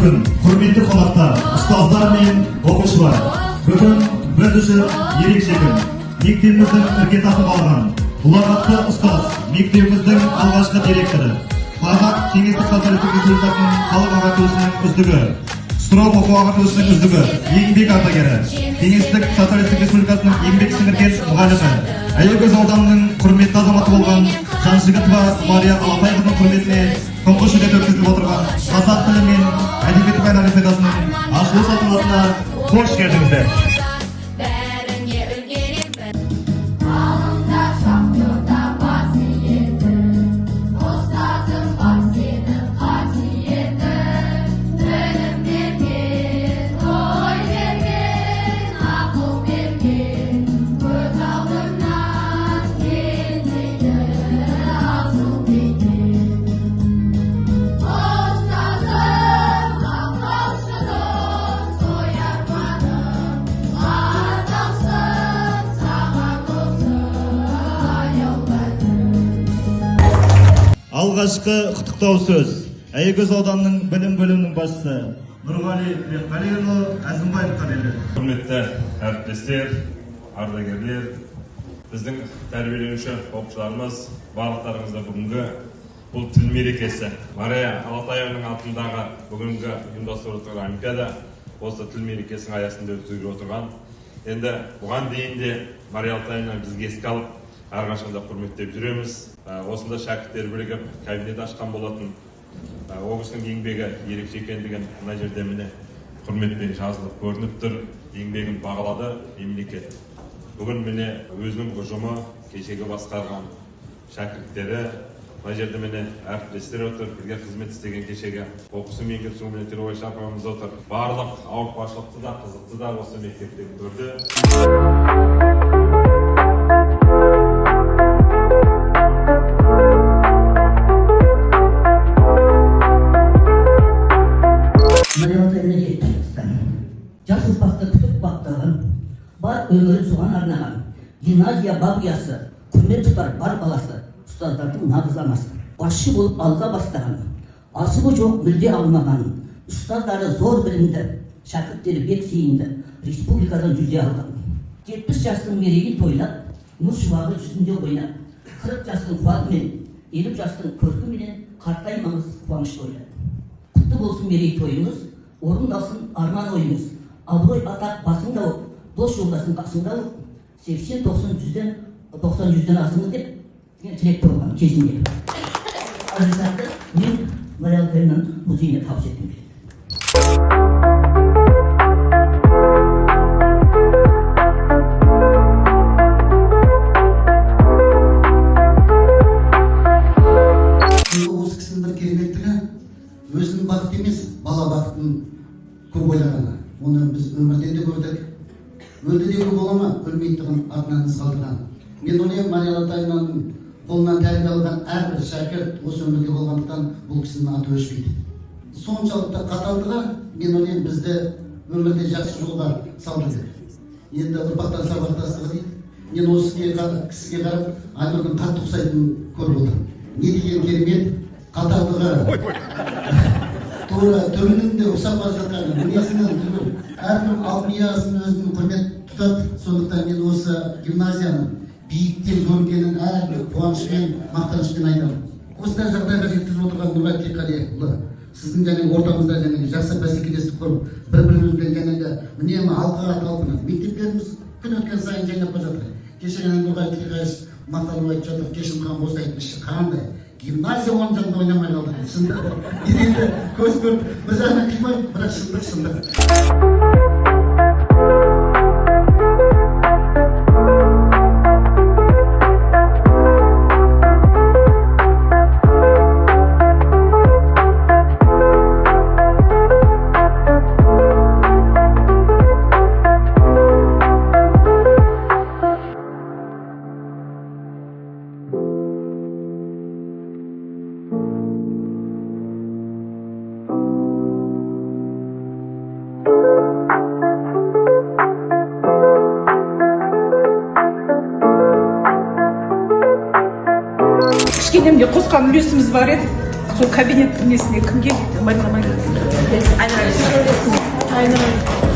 күн, құрметті қонақтар, ұстаздар мен оқушылар. Бүгін біз үшін ерекше күн. Мектебіміздің іргетасын қалаған ұлағатты ұстаз, мектебіміздің алғашқы директоры, Қазақ Кеңестік Социалистік Республикасының халық ағартушысының үздігі, СТРО оқу ағартушысының үздігі, еңбек ардагері, Кеңестік Социалистік Республикасының еңбек сіңірген мұғалімі, Аягөз ауданының құрметті азаматы болған Жаншығытова Мария Алапайқызының құрметіне тұңғыш рет өткізіліп отырған қазақ тілі мен әдебиеті пән олимпиадасының ашылу салтанатына қош келдіңіздер. Алғашқы құттықтау сөз Аягөз ауданының білім бөлімінің басшысы Нұрғали Бекқалиұлы Әзімбаевқа беріледі. Құрметті әріптестер, ардагерлер, біздің тәрбиеленуші оқушыларымыз, барлықтарыңызды бүгінгі бұл тіл мерекесі Мария Алатаеваның атындағы бүгінгі ұйымдастырылып отырған олимпиада осы тіл мерекесінің аясында өткізіліп отырған. Енді бұған дейін де Мария Алатаеваны бізге еске алып, әрқашанда құрметтеп жүреміз. Осында шәкірттер бірігіп кабинет ашқан болатын. Ол кісінің еңбегі ерекше екендігін мына жерде міне құрметпен жазылып көрініп тұр. Еңбегін бағалады мемлекет. Бүгін міне өзінің ұжымы, кешегі басқарған шәкірттері, мына жерде міне әріптестер отыр, бірге қызмет істеген кешегі оқушы меңгеруші Тербай апамыз отыр. Барлық ауыртпашылықты да, қызықты да осы мектепте көрді. Жас ұрпақты күтіп баптаған, бар өмірін соған арнаған, гимназия бабиясы, құрмет тұтар бар баласы, ұстаздардың нағыз анасы. Басшы болып алға бастаған, асылы жоқ мүлде алмаған, ұстаздары зор білімді, шәкірттері бек сейінді, республикадан жүлде алған. 70 жастың мерейін тойлап, мұз шуағы жүзінде ойнап, 40 жастың қуатымен, 50 жастың көркіменен қартаймаңыз қуаныш тойлап. Құтты болсын мерей тойыңыз, орындалсын арман ойыңыз. Абырой атақ басыңда оқ, дос жолдасын қасыңда оқ, 80-90-100-ден асыңыз деп тілек тұрған кезінде. Арзатты мен Мария Алатаеваның музейіне табыс еттім. Осы кісінің бір кереметтігі өзінің бақыт емес, бала бақытын көп ойлағаны. Оны біз өмірден де көрдік. Өлді деуге бола ма? Өлмейтұғын артынан із қалдырған. Мен ойлаймын, Мария Алатаеваның қолынан тәрбие алған әрбір шәкірт осы өмірде болғандықтан бұл кісінің аты өшпейді. Соншалықты қаталдығы, мен ойлаймын, бізді өмірде жақсы жолға салдырды. Енді ұрпақтан сабақтастығы дейді. Мен осы кісіге қарап, Айнұрдың қатты ұқсайтынын көріп отырмын. Не деген керемет қаталдығы. Түрінің де ұқсап бара жатқан, мінезінің әркім алпиясын өзінің құрмет тұтады. Сондықтан мен осы гимназияның биіктен көргенін әрбір қуанышпен, мақтанышпен айтамын. Осындай жағдайға жеткізіп отырған Нұрғали Бекқалиұлы, сіздің ортамызда жақсы бәсекелестік құрып, бір-бірімізбен міне алқаға талпынып, мектептеріміз күн өткен сайын жайнап бара жатыр. Кеше Нұрғали Бекқалиұлы мақтанып айтып жатыр, Кешімхан болса айтыңызшы, қандай гимназия оның жанында ойнамай қалды. Шындық. Енді көз көріп, бір жағынан қимай, бірақ шындық. кішкенемде қосқан үлесіміз бар еді. сол кабинеттің несіне кімге барнама айналайын